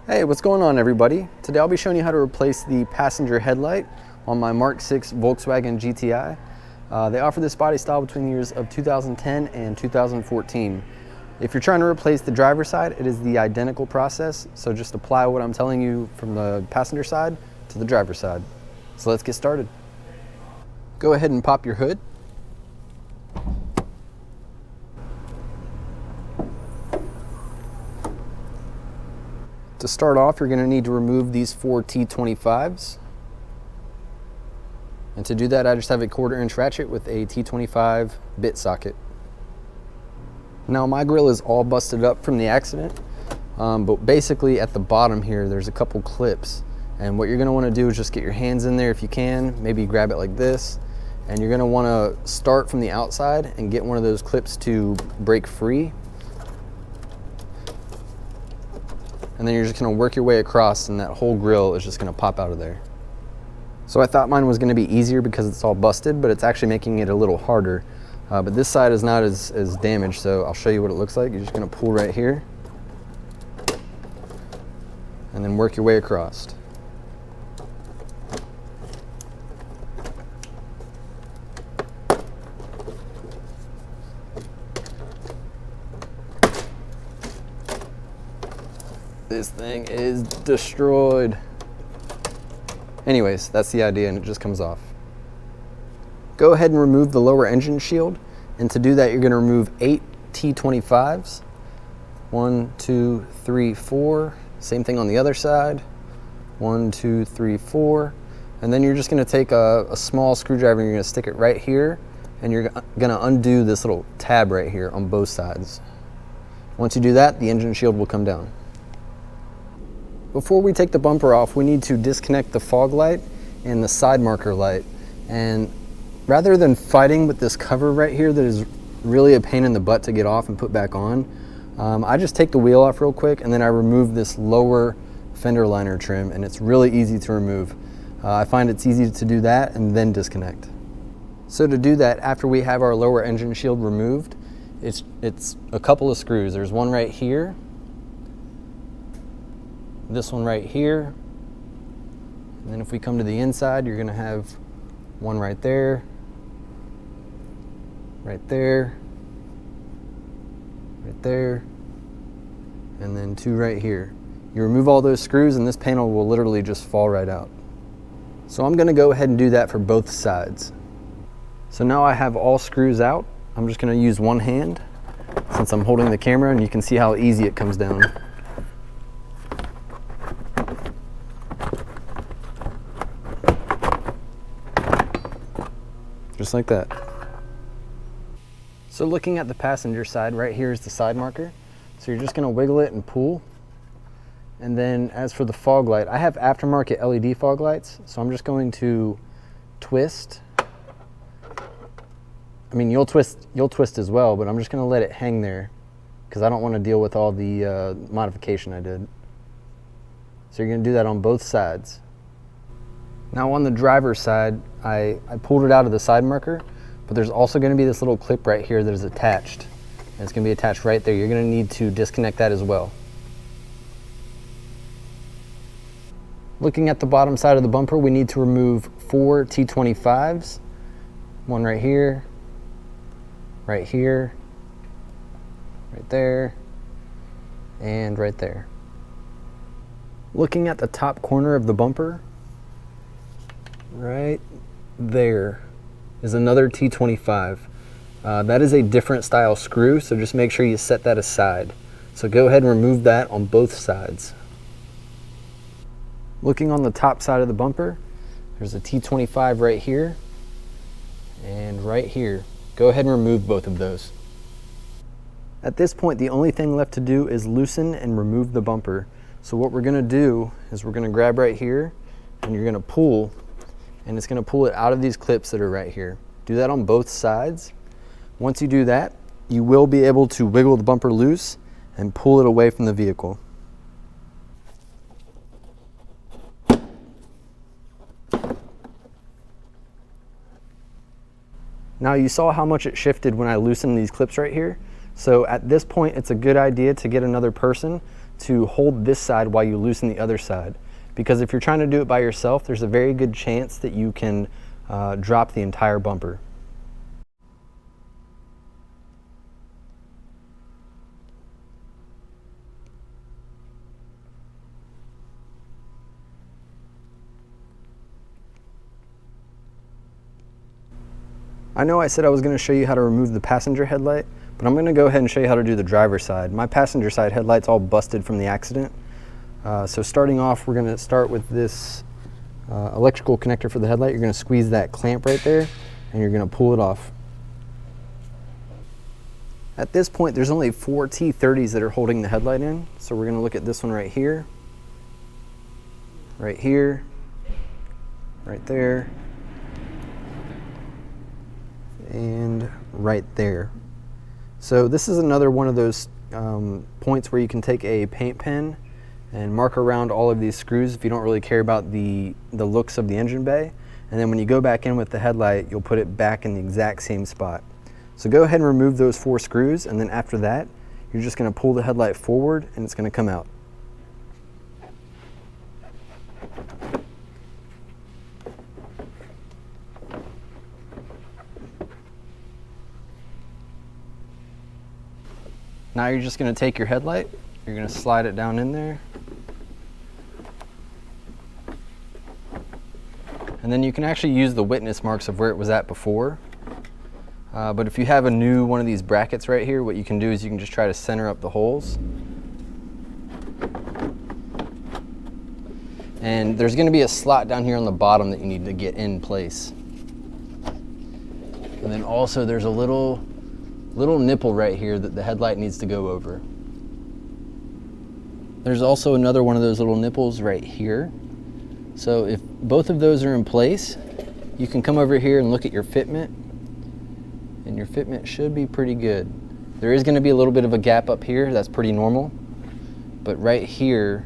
Hey, what's going on everybody? Today I'll be showing you how to replace the passenger headlight on my Mk6 Volkswagen GTI. They offer this body style between the years of 2010 and 2014. If you're trying to replace the driver's side, it is the identical process, so just apply what I'm telling you from the passenger side to the driver's side. So let's get started. Go ahead and pop your hood. To start off, you're going to need to remove these 4 T25s. And to do that, I just have a 1/4-inch ratchet with a T25 bit socket. Now my grill is all busted up from the accident, but basically at the bottom here, there's a couple clips. And what you're going to want to do is just get your hands in there if you can, maybe grab it like this. And you're going to want to start from the outside and get one of those clips to break free. And then you're just going to work your way across, and that whole grill is just going to pop out of there. So I thought mine was going to be easier because it's all busted, but it's actually making it a little harder. But this side is not as damaged, so I'll show you what it looks like. You're just going to pull right here and then work your way across. This thing is destroyed. Anyways, that's the idea, and it just comes off. Go ahead and remove the lower engine shield, and to do that you're going to remove 8 T25s. 1, 2, 3, 4. Same thing on the other side. 1, 2, 3, 4. And then you're just going to take a small screwdriver and you're going to stick it right here, and you're going to undo this little tab right here on both sides. Once you do that, the engine shield will come down. Before we take the bumper off, we need to disconnect the fog light and the side marker light. And rather than fighting with this cover right here that is really a pain in the butt to get off and put back on, I just take the wheel off real quick and then I remove this lower fender liner trim, and it's really easy to remove. I find it's easy to do that and then disconnect. So to do that, after we have our lower engine shield removed, it's a couple of screws. There's one right here, this one right here, and then if we come to the inside, you're going to have one right there, right there, right there, and then 2 right here. You remove all those screws and this panel will literally just fall right out. So I'm going to go ahead and do that for both sides. So now I have all screws out. I'm just going to use one hand since I'm holding the camera, and you can see how easy it comes down. Just like that. So looking at the passenger side, right here is the side marker. So you're just going to wiggle it and pull. And then as for the fog light, I have aftermarket LED fog lights, so I'm just going to twist. I mean, you'll twist as well, but I'm just going to let it hang there because I don't want to deal with all the modification I did. So you're going to do that on both sides. Now on the driver's side, I pulled it out of the side marker, but there's also going to be this little clip right here that is attached. And it's going to be attached right there. You're going to need to disconnect that as well. Looking at the bottom side of the bumper, we need to remove 4 T25s. One right here, right here, right there, and right there. Looking at the top corner of the bumper, right there is another T25. That is a different style screw, so just make sure you set that aside. So go ahead and remove that on both sides. Looking on the top side of the bumper, there's a T25 right here and right here. Go ahead and remove both of those. At this point, the only thing left to do is loosen and remove the bumper. So what we're going to do is we're going to grab right here and you're going to pull, and it's going to pull it out of these clips that are right here. Do that on both sides. Once you do that, you will be able to wiggle the bumper loose and pull it away from the vehicle. Now you saw how much it shifted when I loosened these clips right here. So at this point, it's a good idea to get another person to hold this side while you loosen the other side. Because if you're trying to do it by yourself, there's a very good chance that you can drop the entire bumper. I know I said I was going to show you how to remove the passenger headlight, but I'm going to go ahead and show you how to do the driver's side. My passenger side headlight's all busted from the accident. So starting off, we're going to start with this electrical connector for the headlight. You're going to squeeze that clamp right there, and you're going to pull it off. At this point, there's only 4 T30s that are holding the headlight in. So we're going to look at this one right here, right there, and right there. So this is another one of those points where you can take a paint pen and mark around all of these screws if you don't really care about the looks of the engine bay. And then when you go back in with the headlight, you'll put it back in the exact same spot. So go ahead and remove those 4 screws, and then after that, you're just going to pull the headlight forward and it's going to come out. Now you're just going to take your headlight, you're going to slide it down in there, and then you can actually use the witness marks of where it was at before. But if you have a new one of these brackets right here, what you can do is you can just try to center up the holes. And there's going to be a slot down here on the bottom that you need to get in place. And then also there's a little nipple right here that the headlight needs to go over. There's also another one of those little nipples right here. So if both of those are in place, you can come over here and look at your fitment, and your fitment should be pretty good. There is going to be a little bit of a gap up here, that's pretty normal, but right here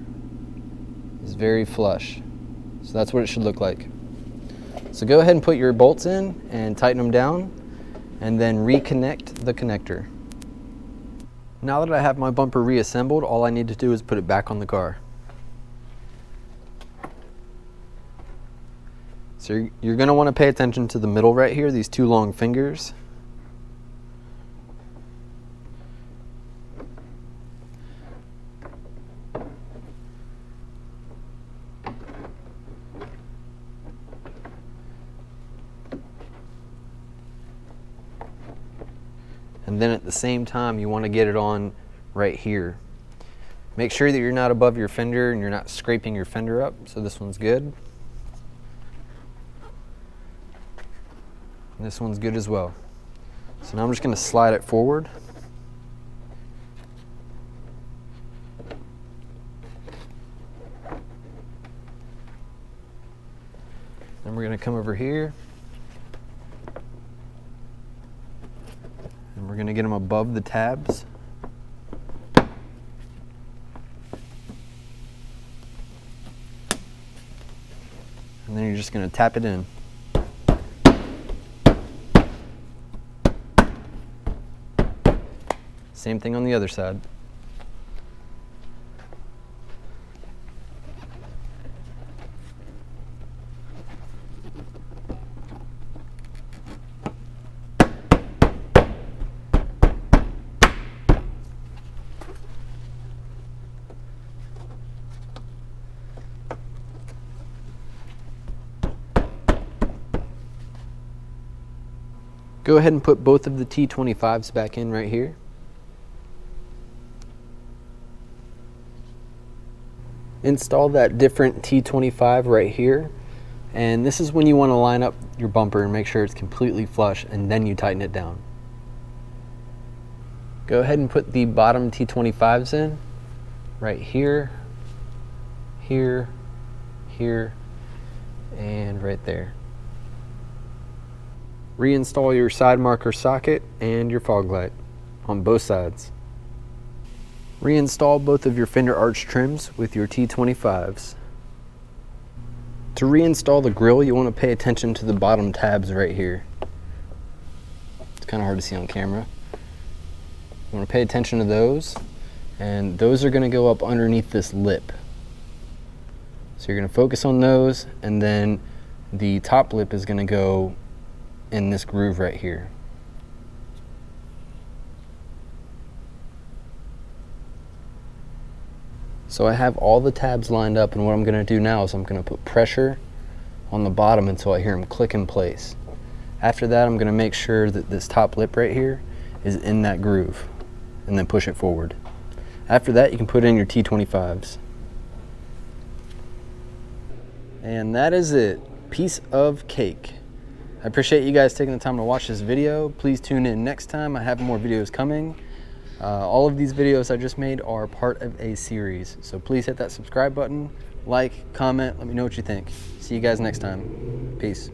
is very flush. So that's what it should look like. So go ahead and put your bolts in and tighten them down, and then reconnect the connector. Now that I have my bumper reassembled, all I need to do is put it back on the car. So you're going to want to pay attention to the middle right here, these 2 long fingers. And then at the same time, you want to get it on right here. Make sure that you're not above your fender and you're not scraping your fender up. So this one's good. And this one's good as well. So now I'm just going to slide it forward. Then we're going to come over here. And we're going to get them above the tabs. And then you're just going to tap it in. Same thing on the other side. Go ahead and put both of the T25s back in right here. Install that different T25 right here, and this is when you want to line up your bumper and make sure it's completely flush, and then you tighten it down. Go ahead and put the bottom T25s in right here, here, here, and right there. Reinstall your side marker socket and your fog light on both sides. Reinstall both of your fender arch trims with your T25s. To reinstall the grille, you want to pay attention to the bottom tabs right here. It's kind of hard to see on camera. You want to pay attention to those, and those are going to go up underneath this lip. So you're going to focus on those, and then the top lip is going to go in this groove right here. So I have all the tabs lined up, and what I'm going to do now is I'm going to put pressure on the bottom until I hear them click in place. After that, I'm going to make sure that this top lip right here is in that groove, and then push it forward. After that, you can put in your T25s. And that is it. Piece of cake. I appreciate you guys taking the time to watch this video. Please tune in next time. I have more videos coming. All of these videos I just made are part of a series. So please hit that subscribe button, like, comment, let me know what you think. See you guys next time. Peace.